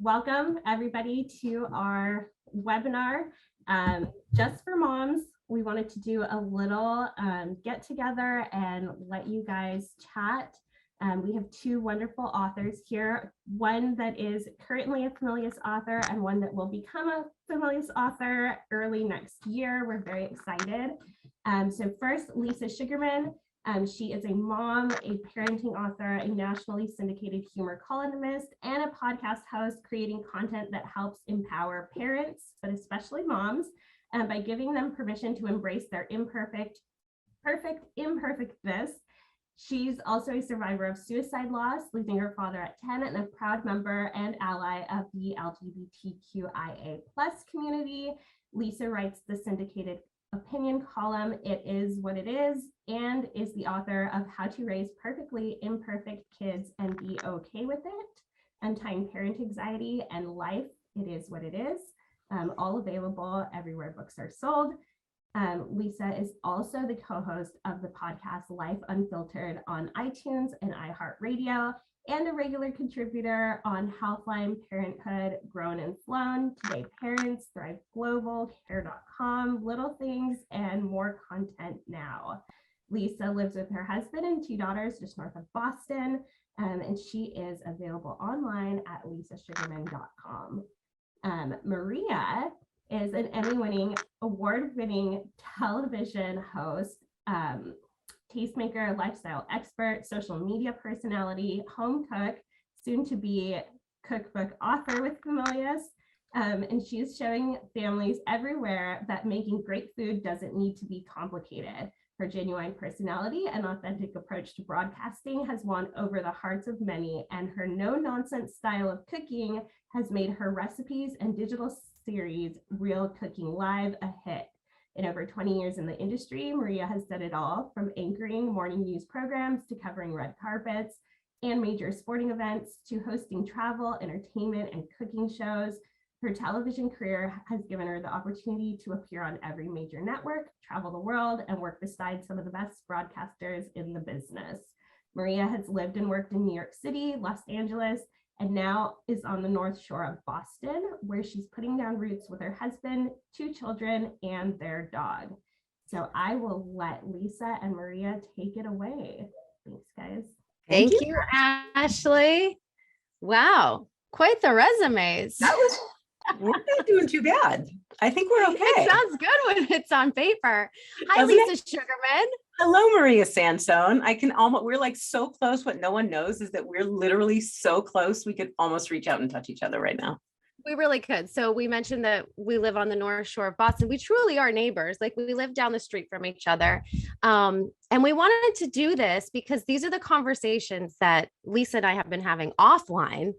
Welcome everybody to our webinar, just for moms. We wanted to do a little get together and let you guys chat. We have two wonderful authors here, one that is currently a Familius author and one that will become a Familius author early next year. We're very excited. So first, Lisa Sugarman. She is a mom, a parenting author, a nationally syndicated humor columnist, and a podcast host, creating content that helps empower parents, but especially moms, by giving them permission to embrace their imperfectness. She's also a survivor of suicide loss, losing her father at 10, and a proud member and ally of the LGBTQIA+ community. Lisa writes the syndicated opinion column, It Is What It Is, and is the author of How to Raise Perfectly Imperfect Kids and Be Okay with It, Untying Parent Anxiety and Life, It Is What It Is, all available everywhere books are sold. Lisa is also the co-host of the podcast Life Unfiltered on iTunes and iHeartRadio, and a regular contributor on Healthline, Parenthood, Grown and Flown, Today Parents, Thrive Global, Care.com, Little Things, and more content now. Lisa lives with her husband and two daughters just north of Boston, and she is available online at lisasugarman.com. Maria is an Emmy-winning, award-winning television host, tastemaker, lifestyle expert, social media personality, home cook, soon to be cookbook author with Familius. And she's showing families everywhere that making great food doesn't need to be complicated. Her genuine personality and authentic approach to broadcasting has won over the hearts of many, and her no-nonsense style of cooking has made her recipes and digital series, Real Cooking Live, a hit. In over 20 years in the industry, Maria has done it all, from anchoring morning news programs to covering red carpets and major sporting events to hosting travel, entertainment, and cooking shows. Her television career has given her the opportunity to appear on every major network, travel the world, and work beside some of the best broadcasters in the business. Maria has lived and worked in New York City, Los Angeles, and now is on the North Shore of Boston, where she's putting down roots with her husband, two children, and their dog. So I will let Lisa and Maria take it away. Thanks, guys. Thank you, Ashley. Wow, quite the resumes. We're not doing too bad. I think we're okay. It sounds good when it's on paper. Hi, Lisa Sugarman. Hello, Maria Sansone. We're like so close. What no one knows is that we're literally so close. We could almost reach out and touch each other right now. We really could. So we mentioned that we live on the North Shore of Boston. We truly are neighbors. Like, we live down the street from each other. And we wanted to do this because these are the conversations that Lisa and I have been having offline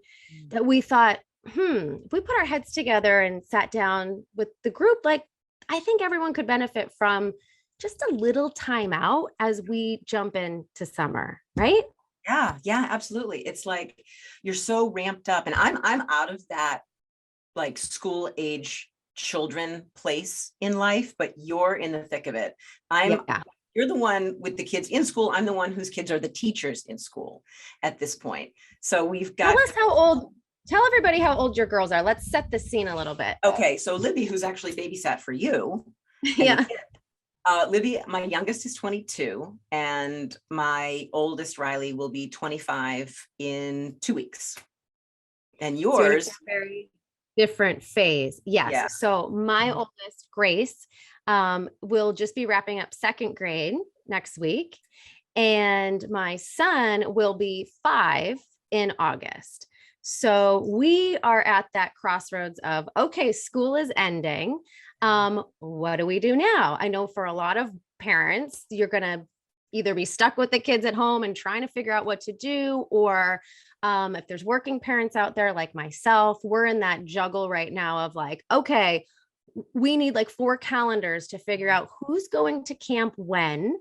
that we thought, if we put our heads together and sat down with the group, like, I think everyone could benefit from just a little time out as we jump into summer, right? Yeah, absolutely. It's like you're so ramped up, and I'm out of that like school age children place in life, but you're in the thick of it. You're the one with the kids in school. I'm the one whose kids are the teachers in school at this point. So we've got. Tell everybody how old your girls are. Let's set the scene a little bit. Okay, so Libby, who's actually babysat for you. Yeah. Libby, my youngest is 22, and my oldest, Riley, will be 25 in 2 weeks. And yours, so very different phase. Yes. Yeah. So my oldest, Grace, will just be wrapping up second grade next week, and my son will be 5 in August. So we are at that crossroads of, okay, school is ending. What do we do now? I know for a lot of parents, you're going to either be stuck with the kids at home and trying to figure out what to do, or if there's working parents out there like myself, we're in that juggle right now of like, okay, we need like 4 calendars to figure out who's going to camp when.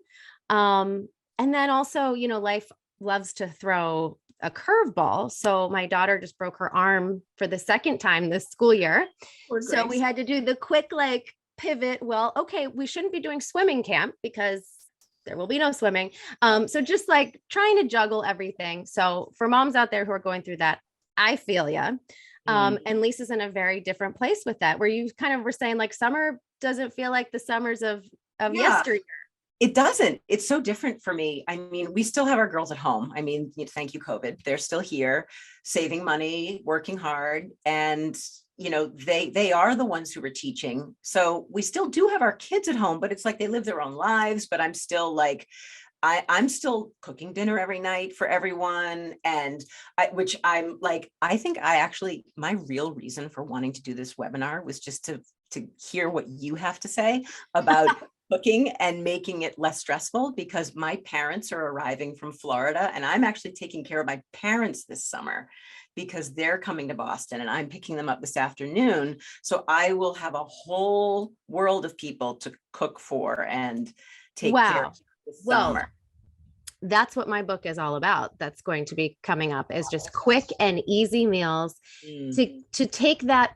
And then also, life loves to throw a curveball. So my daughter just broke her arm for the second time this school year. So we had to do the quick pivot. Well, okay, we shouldn't be doing swimming camp because there will be no swimming. So just trying to juggle everything. So for moms out there who are going through that, I feel ya. And Lisa's in a very different place with that, where you kind of were saying like summer doesn't feel like the summers of yesteryear. It doesn't. It's so different for me. I mean, we still have our girls at home. I mean, thank you, COVID. They're still here, saving money, working hard. And, you know, they are the ones who are teaching. So we still do have our kids at home, but it's like they live their own lives. But I'm still like, I'm still cooking dinner every night for everyone. And I think my real reason for wanting to do this webinar was just to hear what you have to say about cooking and making it less stressful, because my parents are arriving from Florida and I'm actually taking care of my parents this summer because they're coming to Boston and I'm picking them up this afternoon. So I will have a whole world of people to cook for and take care of this summer. That's what my book is all about. That's going to be coming up, is just quick and easy meals to take that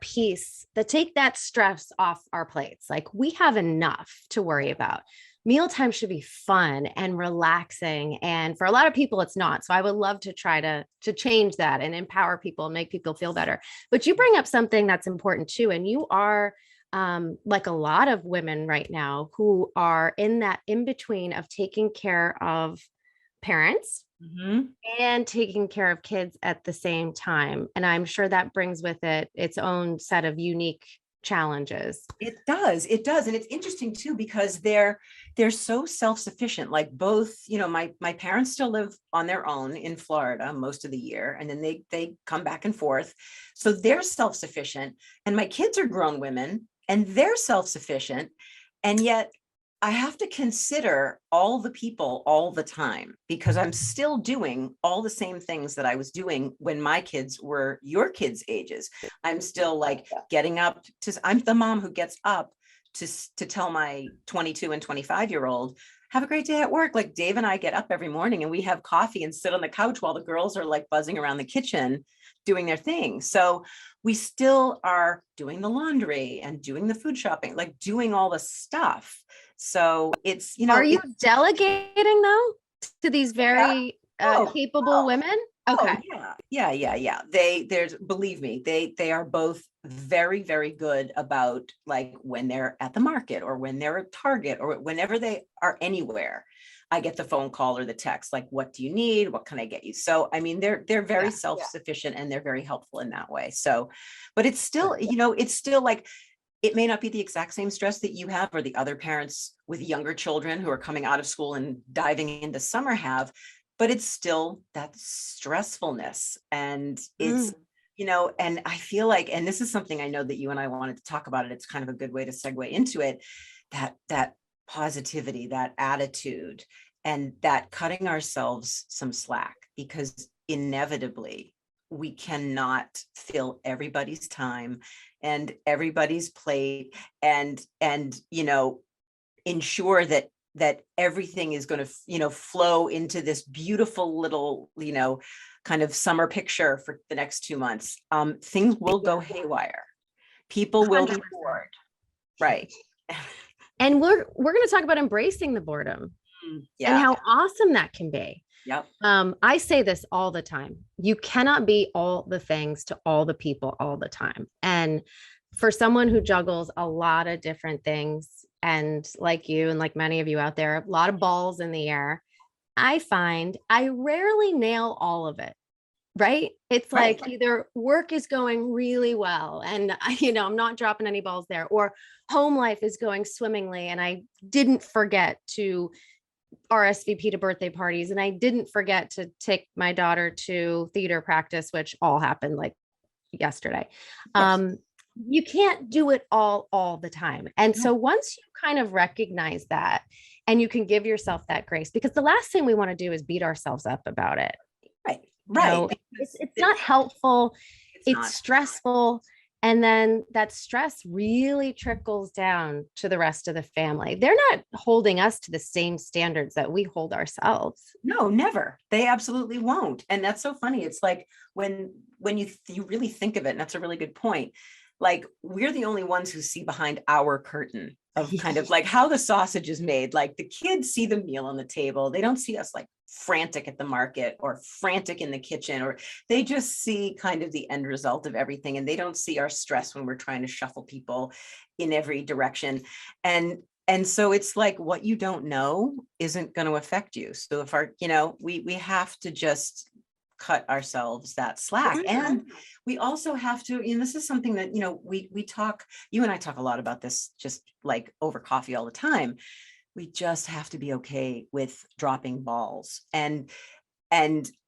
take that stress off our plates. Like, we have enough to worry about. Mealtime should be fun and relaxing. And for a lot of people, it's not. So I would love to try to change that and empower people and make people feel better. But you bring up something that's important too. And you are like a lot of women right now who are in that in between of taking care of parents and taking care of kids at the same time. And I'm sure that brings with it its own set of unique challenges. It does. And it's interesting too, because they're so self-sufficient. Like both, you know, my parents still live on their own in Florida most of the year. And then they come back and forth. So they're self-sufficient. And my kids are grown women and they're self-sufficient. And yet I have to consider all the people all the time, because I'm still doing all the same things that I was doing when my kids were your kids' ages. I'm still like getting up I'm the mom who gets up to tell my 22 and 25-year-old, have a great day at work. Like Dave and I get up every morning and we have coffee and sit on the couch while the girls are like buzzing around the kitchen doing their thing. So we still are doing the laundry and doing the food shopping, like doing all the stuff. So it's, you know, are you delegating though to these very capable women? Okay. Yeah. Believe me, they are both very, very good about like when they're at the market or when they're at Target or whenever they are anywhere. I get the phone call or the text, like, what do you need? What can I get you? So, I mean, they're very self-sufficient and they're very helpful in that way. So, but it's still, you know, it's still like, it may not be the exact same stress that you have or the other parents with younger children who are coming out of school and diving into summer have, but it's still that stressfulness. And it's, you know, and I feel like, and this is something I know that you and I wanted to talk about it. It's kind of a good way to segue into it, that positivity, that attitude, and that cutting ourselves some slack, because inevitably we cannot fill everybody's time and everybody's plate and, you know, ensure that everything is going to, you know, flow into this beautiful little, you know, kind of summer picture for the next 2 months. Things will go haywire. People will be bored. Right. And we're going to talk about embracing the boredom and how awesome that can be. Yep. I say this all the time. You cannot be all the things to all the people all the time. And for someone who juggles a lot of different things, and like you and like many of you out there, a lot of balls in the air, I find I rarely nail all of it. Right. It's like either work is going really well and you know, I'm not dropping any balls there, or home life is going swimmingly and I didn't forget to RSVP to birthday parties and I didn't forget to take my daughter to theater practice, which all happened like yesterday. You can't do it all the time. And so once you kind of recognize that and you can give yourself that grace, because the last thing we want to do is beat ourselves up about it. Right. You know, it's not helpful. It's stressful. And then that stress really trickles down to the rest of the family. They're not holding us to the same standards that we hold ourselves. No, never. They absolutely won't. And that's so funny. It's like when you really think of it, and that's a really good point. Like, we're the only ones who see behind our curtain of kind of like how the sausage is made. Like, the kids see the meal on the table. They don't see us like frantic at the market or frantic in the kitchen, or they just see kind of the end result of everything. And they don't see our stress when we're trying to shuffle people in every direction. And so it's like, what you don't know isn't going to affect you. So if we have to just cut ourselves that slack. And we also have to, this is something that, we talk, you and I talk a lot about this, just like over coffee all the time. We just have to be okay with dropping balls and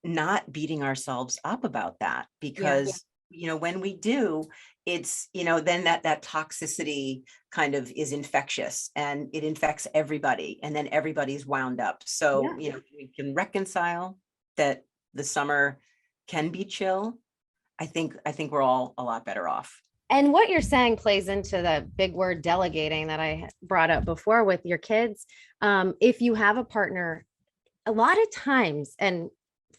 not beating ourselves up about that, because, when we do, it's, then that toxicity kind of is infectious and it infects everybody, and then everybody's wound up. So, we can reconcile that the summer can be chill. I think we're all a lot better off. And what you're saying plays into the big word delegating that I brought up before with your kids. If you have a partner, a lot of times, and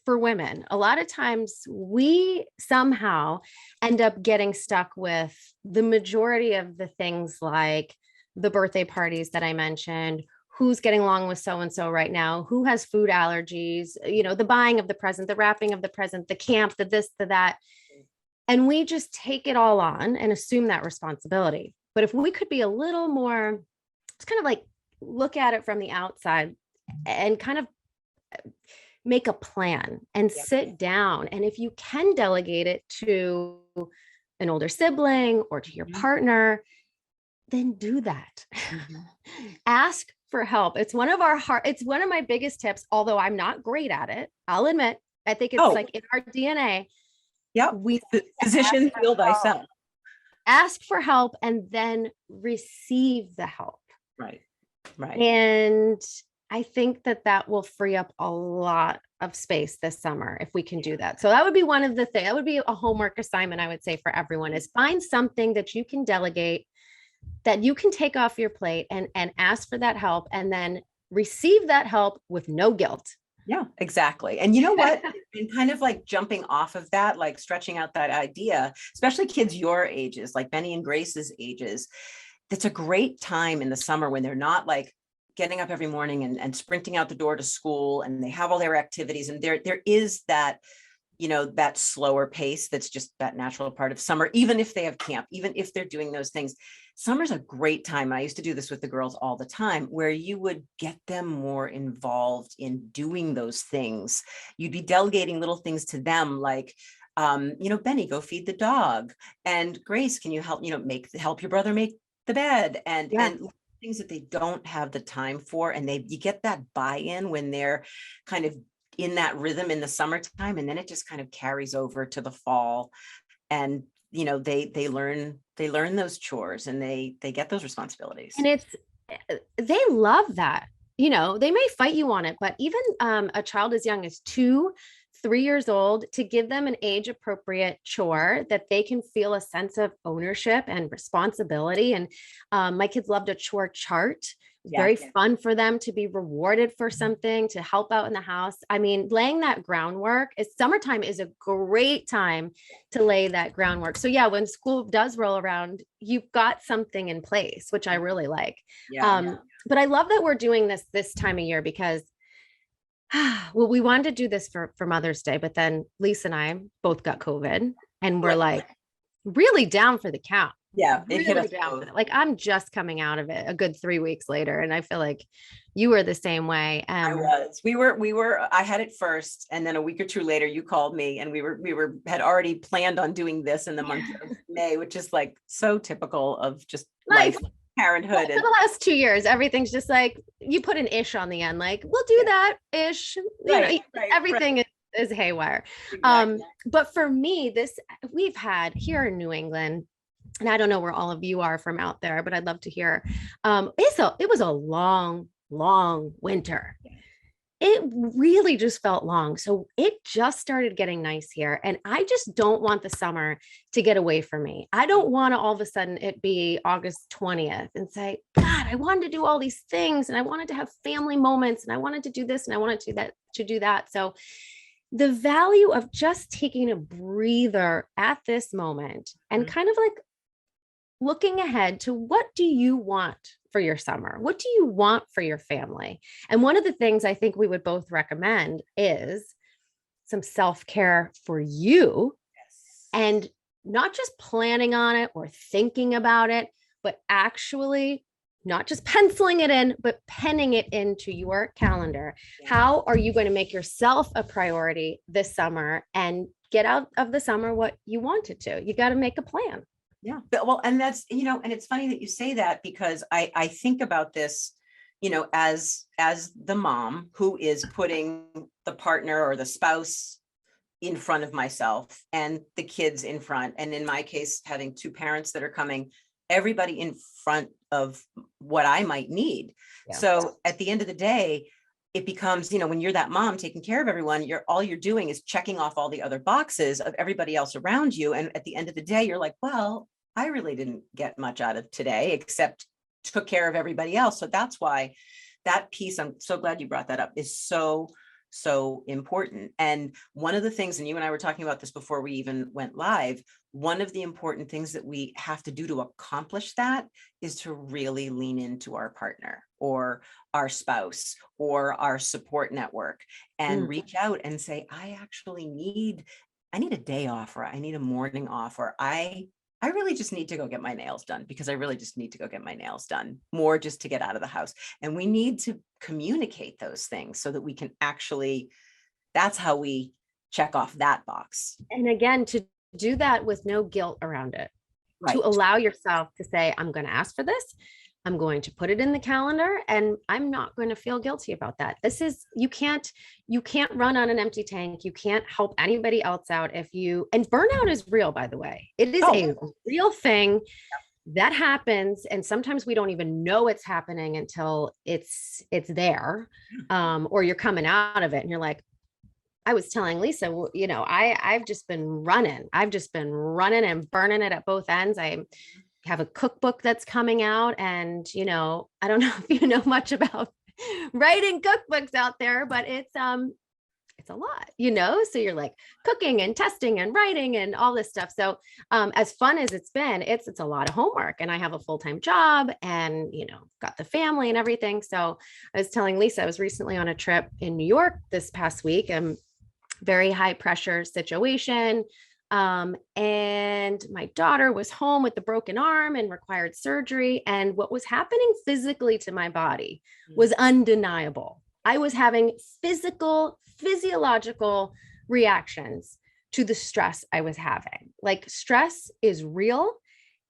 for women, a lot of times we somehow end up getting stuck with the majority of the things, like the birthday parties that I mentioned, who's getting along with so-and-so right now, who has food allergies, the buying of the present, the wrapping of the present, the camp, the this, the that. And we just take it all on and assume that responsibility. But if we could be a little more, it's kind of like look at it from the outside and kind of make a plan and sit down. And if you can delegate it to an older sibling or to your partner, then do that. Ask for help. It's one of my biggest tips, although I'm not great at it. I'll admit, I think it's like in our DNA. Yeah. Physician, heal thyself. Ask for help and then receive the help. Right. And I think that will free up a lot of space this summer if we can do that. So that would be one of the things. That would be a homework assignment, I would say, for everyone, is find something that you can delegate, that you can take off your plate, and ask for that help, and then receive that help with no guilt. Yeah, exactly. And you know what? And kind of like jumping off of that, like stretching out that idea, especially kids your ages, like Benny and Grace's ages, that's a great time in the summer when they're not like getting up every morning and sprinting out the door to school, and they have all their activities. And there is that, that slower pace that's just that natural part of summer, even if they have camp, even if they're doing those things. Summer's a great time. I used to do this with the girls all the time, where you would get them more involved in doing those things. You'd be delegating little things to them, like, Benny, go feed the dog. And Grace, can you help, help your brother make the bed, and things that they don't have the time for. And you get that buy-in when they're kind of in that rhythm in the summertime, and then it just kind of carries over to the fall. And they learn those chores, and they get those responsibilities. And they love that. They may fight you on it, but even a child as young as 2-3 years old, to give them an age appropriate chore that they can feel a sense of ownership and responsibility. And my kids loved a chore chart. Very fun for them to be rewarded for something, to help out in the house. I mean, laying that groundwork, summertime is a great time to lay that groundwork. So when school does roll around, you've got something in place, which I really like. But I love that we're doing this time of year, because well, we wanted to do this for Mother's Day, but then Lisa and I both got COVID, and we're like really down for the count. Yeah, it hit us. Like, I'm just coming out of it a good 3 weeks later, and I feel like you were the same way. I was. We were. I had it first, and then a week or two later, you called me, and we had already planned on doing this in the month of May, which is like so typical of just life, parenthood. For the last 2 years, everything's just like, you put an ish on the end, like, we'll do that ish. Everything is haywire. Exactly. But for me, we've had here in New England, and I don't know where all of you are from out there, but I'd love to hear. It was a long winter. It really just felt long. So it just started getting nice here. And I just don't want the summer to get away from me. I don't want to all of a sudden it be August 20th and say, God, I wanted to do all these things, and I wanted to have family moments, and I wanted to do this, and I wanted to do that. So the value of just taking a breather at this moment and kind of like looking ahead to what do you want for your summer? What do you want for your family? And one of the things I think we would both recommend is some self-care for you, and not just planning on it or thinking about it, but actually not just penciling it in, but penning it into your calendar. Yeah. How are you going to make yourself a priority this summer and get out of the summer what you wanted to? You got to make a plan. Yeah. Well, and that's, and it's funny that you say that, because I think about this, as the mom who is putting the partner or the spouse in front of myself and the kids in front. And in my case, having two parents that are coming, everybody in front of what I might need. Yeah. So at the end of the day, it becomes, when you're that mom taking care of everyone, all you're doing is checking off all the other boxes of everybody else around you. And at the end of the day, you're like, well, I really didn't get much out of today, except took care of everybody else. So that's why that piece, I'm so glad you brought that up, is so important. And one of the things, and you and I were talking about this before we even went live, one of the important things that we have to do to accomplish that is to really lean into our partner or our spouse or our support network and reach out and say, I need a day off, or I need a morning off, or I really just need to go get my nails done, because I really just need to go get my nails done more just to get out of the house. And we need to communicate those things so that we can actually, that's how we check off that box. And again, to do that with no guilt around it, right. To allow yourself to say, I'm going to ask for this. I'm going to put it in the calendar, and I'm not going to feel guilty about that. This is, you can't run on an empty tank. You can't help anybody else out and burnout is real, by the way. It is a real thing that happens. And sometimes we don't even know it's happening until it's there, or you're coming out of it and you're like, I was telling Lisa, I've just been running and burning it at both ends. I have a cookbook that's coming out, and I don't know if you know much about writing cookbooks out there, but it's a lot, so you're like cooking and testing and writing and all this stuff. So as fun as it's been, it's a lot of homework, and I have a full-time job and got the family and everything. So I was telling Lisa, I was recently on a trip in New York this past week, and very high pressure situation. And my daughter was home with a broken arm and required surgery. And what was happening physically to my body was undeniable. I was having physiological reactions to the stress I was having. Like, stress is real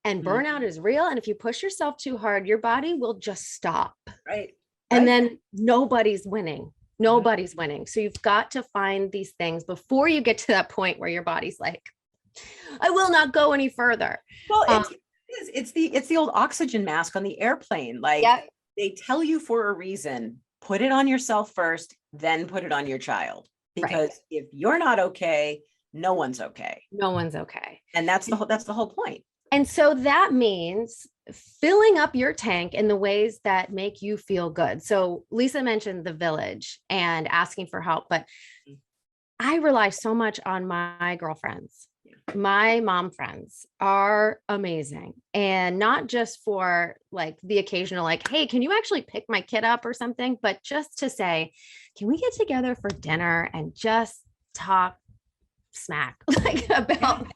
and burnout is real. And if you push yourself too hard, your body will just stop. Right. And then nobody's winning. Nobody's winning. So you've got to find these things before you get to that point where your body's like, I will not go any further. Well, it's the old oxygen mask on the airplane. Like, they tell you for a reason, put it on yourself first, then put it on your child. Because if you're not okay, no one's okay. No one's okay. And that's the whole point. And so that means filling up your tank in the ways that make you feel good. So Lisa mentioned the village and asking for help, but I rely so much on my girlfriends. My mom friends are amazing. And not just for like the occasional, like, hey, can you actually pick my kid up or something? But just to say, can we get together for dinner and just talk smack like about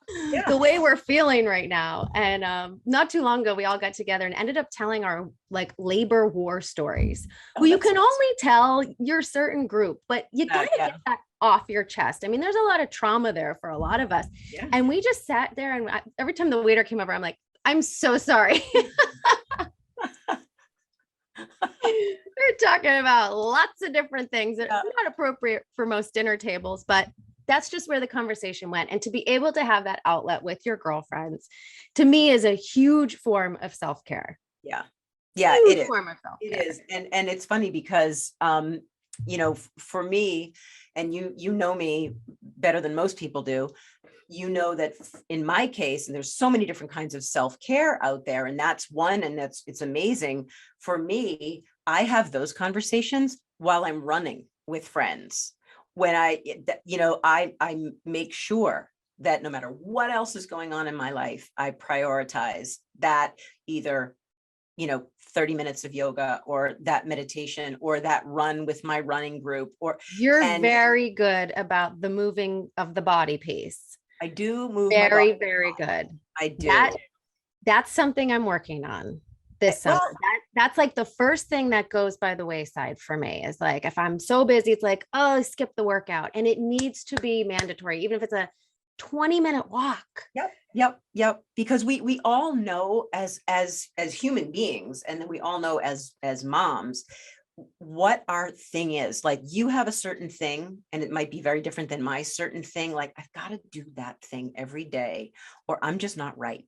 the way we're feeling right now? And not too long ago, we all got together and ended up telling our like labor war stories. Well, you can only tell your certain group, but you gotta get that off your chest. I mean, there's a lot of trauma there for a lot of us. And we just sat there, and every time the waiter came over, I'm like, I'm so sorry. We're talking about lots of different things that are not appropriate for most dinner tables, but that's just where the conversation went. And to be able to have that outlet with your girlfriends, to me, is a huge form of self-care. Yeah, it is. Form of self-care. It is. And it's funny because, for me, and you know me better than most people do, that in my case, and there's so many different kinds of self-care out there, and that's one, and it's amazing. For me, I have those conversations while I'm running with friends. When I make sure that no matter what else is going on in my life, I prioritize that either, 30 minutes of yoga or that meditation or that run with my running group You're very good about the moving of the body piece. I do move very, my body. very good. I do. That's something I'm working on this summer. That's like the first thing that goes by the wayside for me is like, if I'm so busy, it's like, oh, skip the workout, and it needs to be mandatory, even if it's a 20-minute walk. Yep. Because we all know as human beings, and then we all know as moms, what our thing is. Like, you have a certain thing and it might be very different than my certain thing. Like, I've got to do that thing every day or I'm just not right.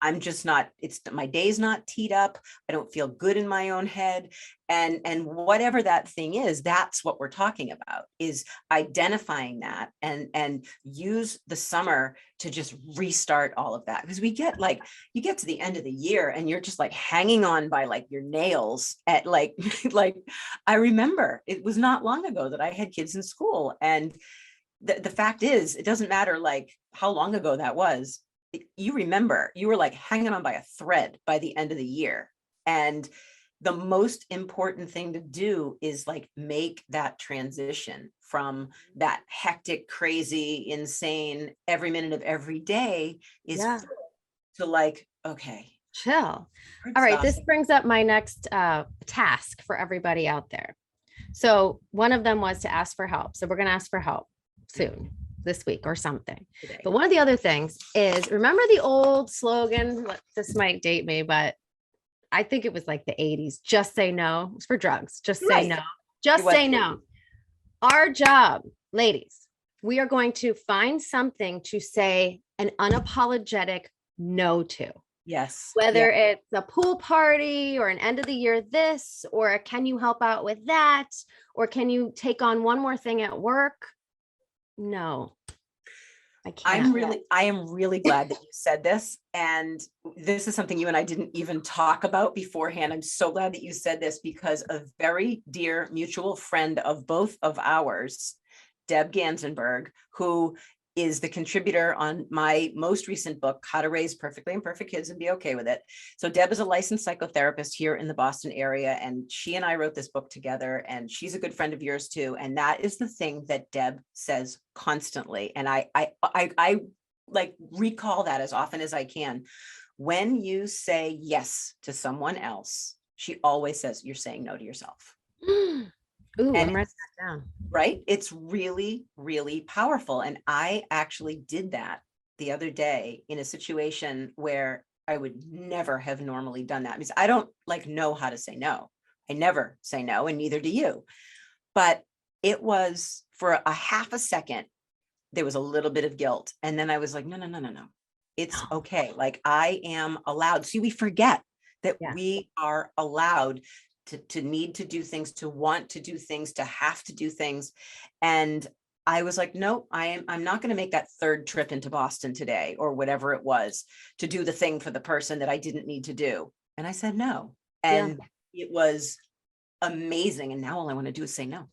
I'm just not, my day's not teed up. I don't feel good in my own head. And whatever that thing is, that's what we're talking about, is identifying that and use the summer to just restart all of that. Because you get to the end of the year and you're just like hanging on by like your nails at like I remember it was not long ago that I had kids in school. And the fact is, it doesn't matter like how long ago that was. You remember, you were like hanging on by a thread by the end of the year. And the most important thing to do is like make that transition from that hectic, crazy, insane, every minute of every day is to like, okay, chill. All right. This brings up my next task for everybody out there. So one of them was to ask for help. So we're going to ask for help soon. This week or something. Today. But one of the other things is, remember the old slogan, this might date me, but I think it was like the 80s, just say no. It was for drugs. Just say no. Just say no. Our job, ladies, we are going to find something to say an unapologetic no to. Yes. Whether it's a pool party or an end of the year this, or can you help out with that? Or can you take on one more thing at work? No, I can't. I am really glad that you said this. And this is something you and I didn't even talk about beforehand. I'm so glad that you said this, because a very dear mutual friend of both of ours, Deb Gansenberg, who is the contributor on my most recent book, How to Raise Perfectly Imperfect Kids and Be Okay with It. So Deb is a licensed psychotherapist here in the Boston area, and she and I wrote this book together, and she's a good friend of yours too. And that is the thing that Deb says constantly. And I like recall that as often as I can. When you say yes to someone else, she always says, you're saying no to yourself. Ooh, I'm writing that down. Right? It's really, really powerful. And I actually did that the other day in a situation where I would never have normally done that. Because I don't like know how to say no. I never say no, and neither do you. But it was for a half a second, there was a little bit of guilt. And then I was like, no. It's okay. Like, I am allowed. See, we forget that we are allowed to need to do things, to want to do things, to have to do things. And I was like, no, I'm not going to make that third trip into Boston today, or whatever it was, to do the thing for the person that I didn't need to do. And I said no. And it was amazing. And now all I want to do is say no.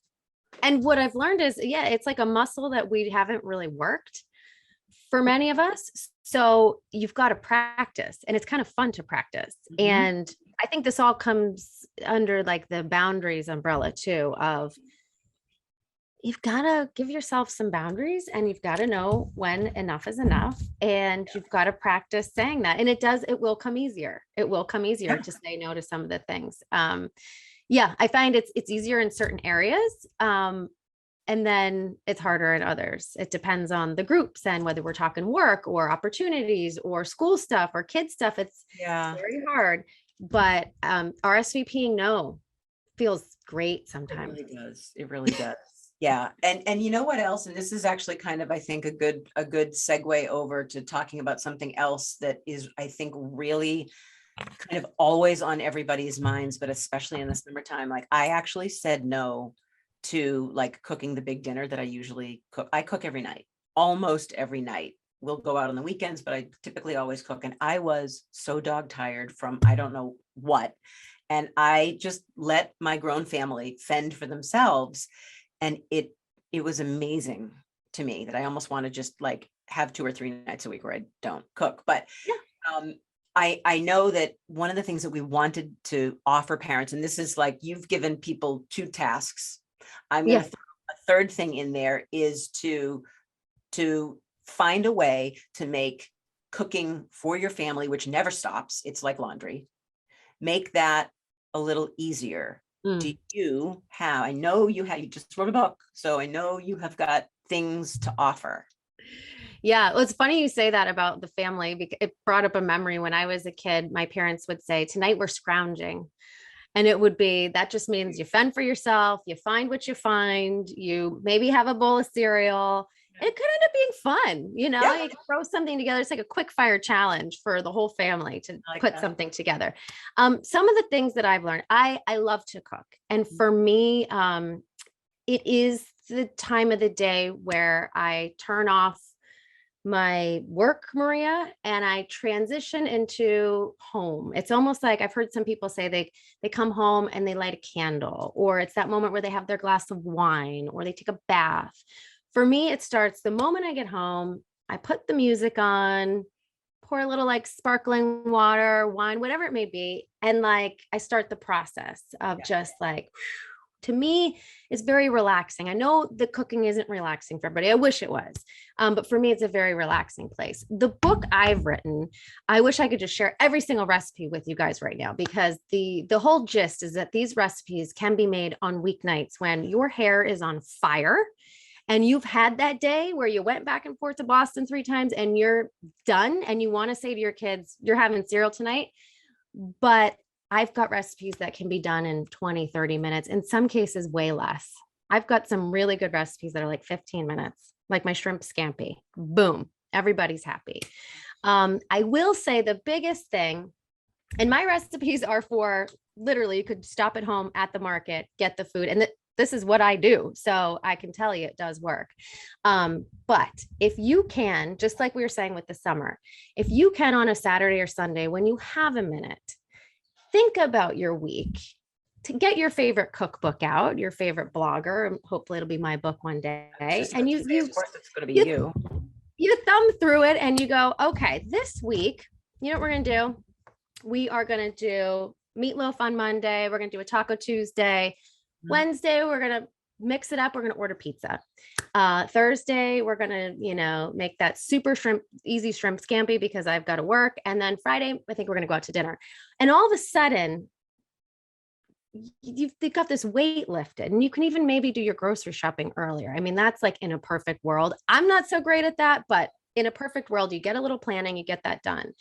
And what I've learned is, it's like a muscle that we haven't really worked for many of us. So you've got to practice, and it's kind of fun to practice. Mm-hmm. And I think this all comes under like the boundaries umbrella too, of you've got to give yourself some boundaries, and you've got to know when enough is enough, and you've got to practice saying that. And it will come easier. It will come easier to say no to some of the things. I find it's easier in certain areas. And then it's harder in others. It depends on the groups and whether we're talking work or opportunities or school stuff or kid stuff. It's very hard. But RSVPing no feels great sometimes. It really does. Yeah. And you know what else? And this is actually kind of, I think, a good segue over to talking about something else that is, I think, really kind of always on everybody's minds, but especially in the summertime. Like, I actually said no to like cooking the big dinner that I usually cook. I cook every night, almost every night. We'll go out on the weekends, but I typically always cook. And I was so dog tired from I don't know what. And I just let my grown family fend for themselves. And it was amazing to me that I almost want to just like have 2 or 3 nights a week where I don't cook. But I know that one of the things that we wanted to offer parents, and this is like, you've given people 2 tasks. I'm going to throw a third thing in there, is to find a way to make cooking for your family, which never stops. It's like laundry. Make that a little easier. Do you have, I know you just wrote a book, so I know you have got things to offer. Yeah. Well, it's funny you say that about the family, because it brought up a memory. When I was a kid, my parents would say, tonight we're scrounging. And it would be, that just means you fend for yourself, you find what you find, you maybe have a bowl of cereal. It could end up being fun, you know, you can throw something together. It's like a quick fire challenge for the whole family to put something together. Some of the things that I've learned, I love to cook. And for me, it is the time of the day where I turn off my work, Maria, and I transition into home. It's almost like, I've heard some people say they come home and they light a candle, or it's that moment where they have their glass of wine, or they take a bath. For me, it starts the moment I get home. I put the music on, pour a little like sparkling water, wine, whatever it may be. And like, I start the process of just like, to me, it's very relaxing. I know the cooking isn't relaxing for everybody. I wish it was. But for me, it's a very relaxing place. The book I've written, I wish I could just share every single recipe with you guys right now, because the whole gist is that these recipes can be made on weeknights when your hair is on fire and you've had that day where you went back and forth to Boston 3 times and you're done and you want to say to your kids, you're having cereal tonight. But I've got recipes that can be done in 20, 30 minutes, in some cases, way less. I've got some really good recipes that are like 15 minutes, like my shrimp scampi. Boom, everybody's happy. I will say the biggest thing, and my recipes are for literally, you could stop at home at the market, get the food. And this is what I do. So I can tell you it does work. But if you can, just like we were saying with the summer, if you can on a Saturday or Sunday, when you have a minute, think about your week, to get your favorite cookbook out, your favorite blogger. Hopefully it'll be my book one day. And you, of course it's going to be you thumb through it and you go, okay, this week, you know what we're going to do? We are going to do meatloaf on Monday. We're going to do a Taco Tuesday. Wednesday, we're going to mix it up. We're going to order pizza. Thursday, we're going to, make that super easy shrimp scampi because I've got to work. And then Friday, I think we're going to go out to dinner. And all of a sudden, you've got this weight lifted, and you can even maybe do your grocery shopping earlier. I mean, that's like in a perfect world. I'm not so great at that, but in a perfect world, you get a little planning, you get that done.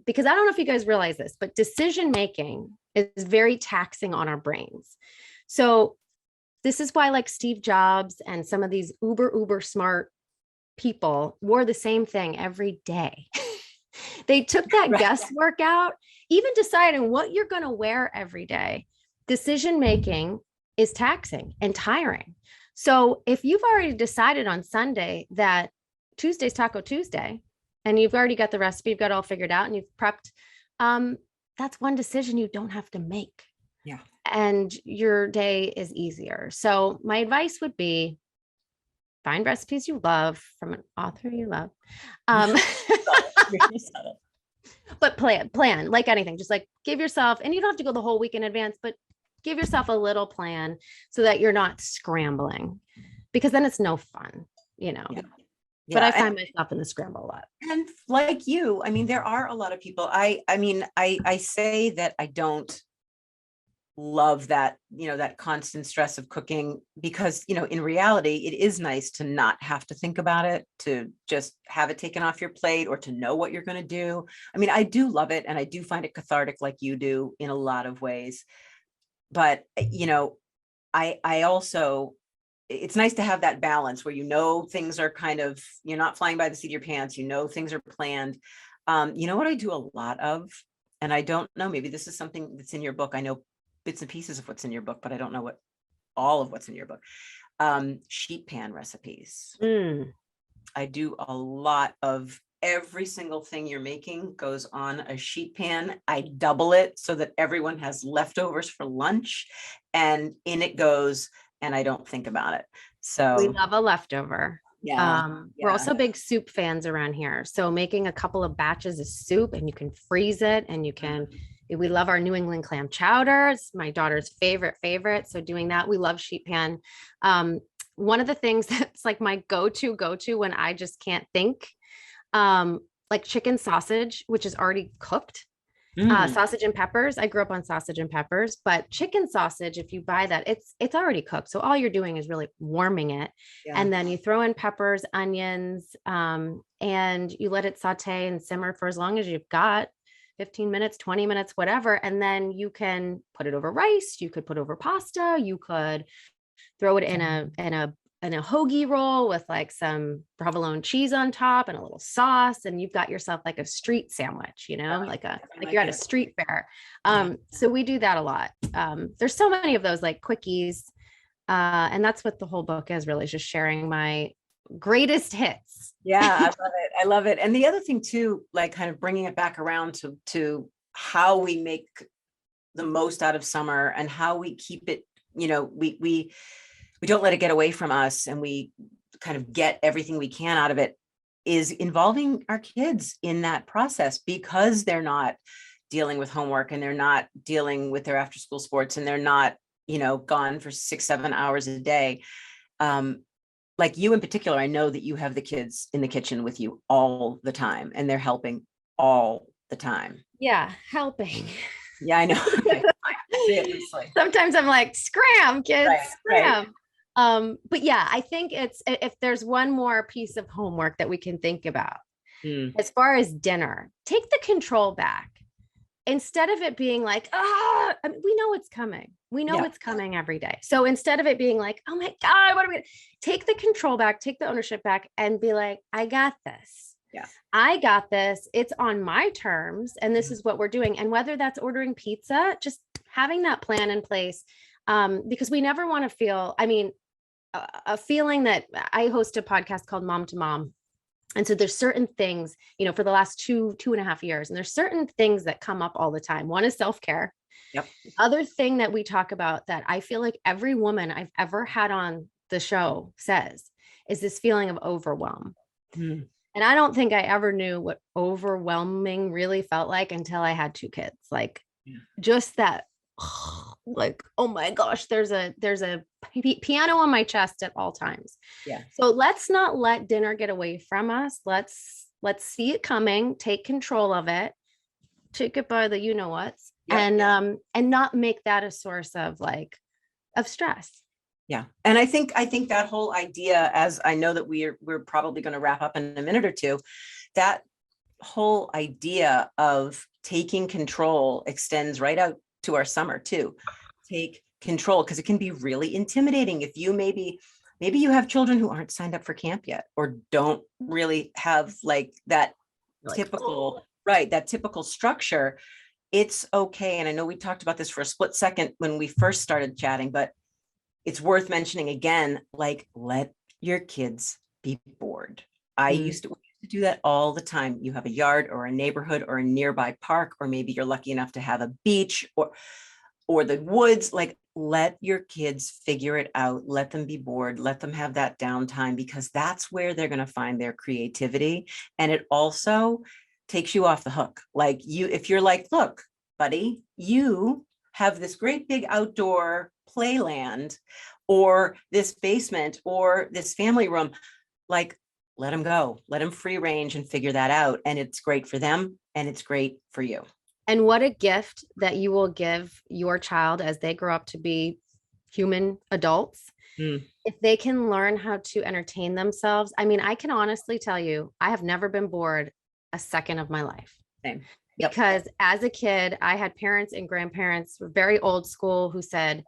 Because I don't know if you guys realize this, but decision-making is very taxing on our brains. So this is why like Steve Jobs and some of these uber smart people wore the same thing every day. They took that guesswork out, even deciding what you're going to wear every day. Decision-making is taxing and tiring. So if you've already decided on Sunday that Tuesday's Taco Tuesday, and you've already got the recipe, you've got it all figured out and you've prepped, that's one decision you don't have to make. Yeah. And your day is easier. So my advice would be find recipes you love from an author you love. But plan like anything, just like give yourself, and you don't have to go the whole week in advance, but give yourself a little plan so that you're not scrambling, because then it's no fun, Yeah. But I find myself in the scramble a lot. And like you, I mean, there are a lot of people. I say that I don't love that, that constant stress of cooking, because, in reality, it is nice to not have to think about it, to just have it taken off your plate, or to know what you're going to do. I mean, I do love it. And I do find it cathartic like you do in a lot of ways. But, I also, it's nice to have that balance where, things are kind of, you're not flying by the seat of your pants, things are planned. What I do a lot of, and I don't know, maybe this is something that's in your book. I know bits and pieces of what's in your book, but I don't know all of what's in your book. Sheet pan recipes. I do a lot of every single thing you're making goes on a sheet pan. I double it so that everyone has leftovers for lunch, and in it goes, and I don't think about it. So we love a leftover. We're also big soup fans around here. So making a couple of batches of soup, and you can freeze it, and you can, we love our New England clam chowder. It's my daughter's favorite. So doing that, we love sheet pan. One of the things that's like my go-to when I just can't think, like chicken sausage, which is already cooked. Sausage and peppers. I grew up on sausage and peppers, but chicken sausage, if you buy that, it's already cooked. So all you're doing is really warming it. And then you throw in peppers, onions, and you let it saute and simmer for as long as you've got 15 minutes, 20 minutes, whatever. And then you can put it over rice. You could put over pasta. You could throw it in a hoagie roll with like some provolone cheese on top and a little sauce, and you've got yourself like a street sandwich, like you're at a street fair. So we do that a lot. There's so many of those like quickies, and that's what the whole book is, really, just sharing my greatest hits. Yeah, I love it. And the other thing too, like kind of bringing it back around to how we make the most out of summer and how we keep it, we don't let it get away from us, and we kind of get everything we can out of it, is involving our kids in that process, because they're not dealing with homework, and they're not dealing with their after school sports, and they're not, gone for 6-7 hours a day. Like you in particular, I know that you have the kids in the kitchen with you all the time, and they're helping all the time. Yeah, helping. Yeah, I know. Sometimes I'm like, scram, kids, scram. Right. But yeah, I think if there's one more piece of homework that we can think about, as far as dinner, take the control back. Instead of it being like, we know it's coming. We know it's coming every day. So instead of it being like, oh my God, what are we gonna take the control back, take the ownership back, and be like, I got this. Yeah, I got this. It's on my terms. And this is what we're doing. And whether that's ordering pizza, just having that plan in place. Because we never want to feel, a feeling that I host a podcast called Mom to Mom. And so there's certain things, for the last 2.5 years, and there's certain things that come up all the time. One is self-care. Yep. The other thing that we talk about that I feel like every woman I've ever had on the show says is this feeling of overwhelm. And I don't think I ever knew what overwhelming really felt like until I had 2 kids. Like just that, like, oh my gosh, there's a piano on my chest at all times. Yeah. So let's not let dinner get away from us. Let's see it coming, take control of it, take it by the whats, and not make that a source of stress. Yeah. And I think that whole idea, as I know that we're probably going to wrap up in a minute or two, that whole idea of taking control extends right out to our summer too. Take control, because it can be really intimidating if you maybe you have children who aren't signed up for camp yet, or don't really have like that typical structure. It's okay. And I know we talked about this for a split second when we first started chatting, but it's worth mentioning again, like, let your kids be bored. I used to do that all the time. You have a yard or a neighborhood or a nearby park, or maybe you're lucky enough to have a beach or the woods. Like, let your kids figure it out. Let them be bored. Let them have that downtime, because that's where they're going to find their creativity. And it also takes you off the hook. Like, if you're like, look, buddy, you have this great big outdoor playland, or this basement, or this family room, like, let them go, let them free range and figure that out. And it's great for them, and it's great for you. And what a gift that you will give your child as they grow up to be human adults. If they can learn how to entertain themselves. I can honestly tell you, I have never been bored a second of my life. Same. Because as a kid, I had parents and grandparents who were very old school who said,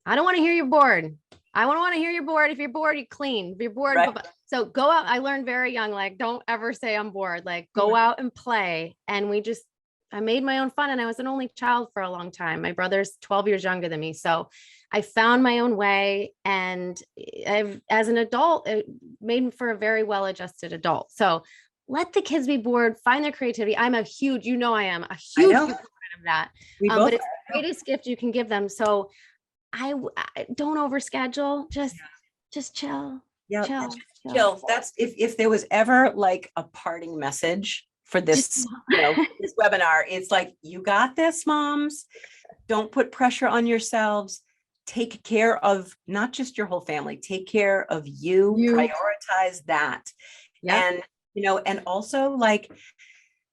I don't want to hear you're bored. I don't want to hear you're bored. If you're bored, you clean. If you're bored, right. So go out. I learned very young, like, don't ever say I'm bored. Like, go out and play. And I made my own fun, and I was an only child for a long time. My brother's 12 years younger than me. So I found my own way. And as an adult, it made me for a very well-adjusted adult. So let the kids be bored, find their creativity. I am a huge proponent of that. But it's the greatest gift you can give them. So I don't overschedule, just chill. Yeah. Chill. Jill, that's if there was ever like a parting message for this, this webinar, it's like, you got this, moms. Don't put pressure on yourselves. Take care of not just your whole family, take care of you. Prioritize that. And, and also like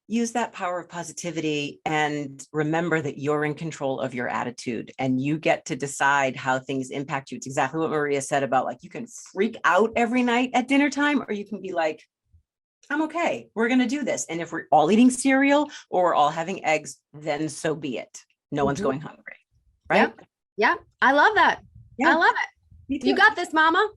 use that power of positivity and remember that you're in control of your attitude and you get to decide how things impact you. It's exactly what Maria said about like, you can freak out every night at dinner time, or you can be like, I'm okay, we're going to do this. And if we're all eating cereal or we're all having eggs, then so be it. No one's going hungry. Right? Yep. I love that. I love it. You got this, mama.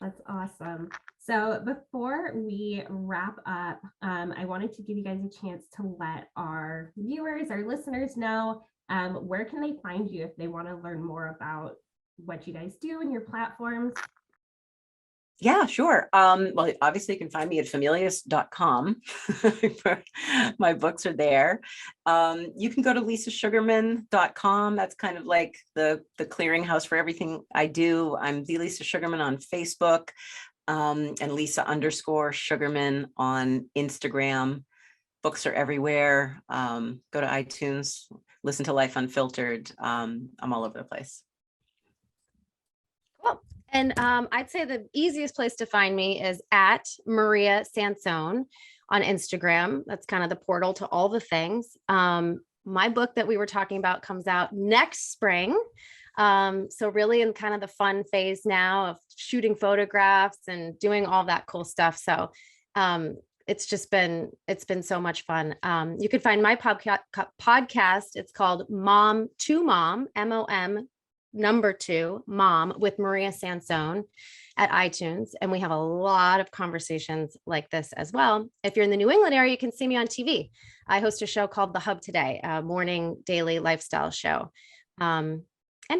That's awesome. So before we wrap up, I wanted to give you guys a chance to let our viewers, our listeners know, where can they find you if they want to learn more about what you guys do and your platforms? Yeah, sure. Well, obviously you can find me at familias.com. My books are there. You can go to lisasugarman.com. That's kind of like the clearinghouse for everything I do. I'm the Lisa Sugarman on Facebook, and Lisa_Sugarman on Instagram. Books are everywhere. Go to iTunes, listen to Life Unfiltered. I'm all over the place. Cool. And I'd say the easiest place to find me is at Maria Sansone on Instagram. That's kind of the portal to all the things. My book that we were talking about comes out next spring. So really in kind of the fun phase now of shooting photographs and doing all that cool stuff. So it's been so much fun. You can find my podcast. It's called Mom to Mom, MOM2 Mom with Maria Sansone at iTunes. And we have a lot of conversations like this as well. If you're in the New England area, you can see me on TV. I host a show called The Hub Today, a morning daily lifestyle show, and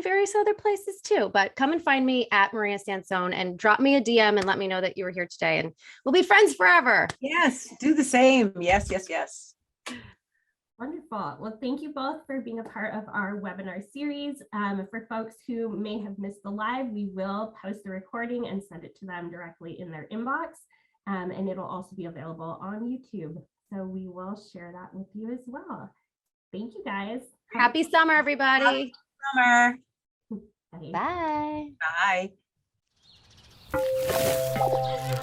various other places too. But come and find me at Maria Sansone and drop me a DM and let me know that you were here today, and we'll be friends forever. Yes, do the same. Yes, yes, yes. Wonderful. Well, thank you both for being a part of our webinar series. For folks who may have missed the live, we will post the recording and send it to them directly in their inbox. And it'll also be available on YouTube. So we will share that with you as well. Thank you guys. Happy summer, everybody. Happy summer. Bye. Bye. Bye.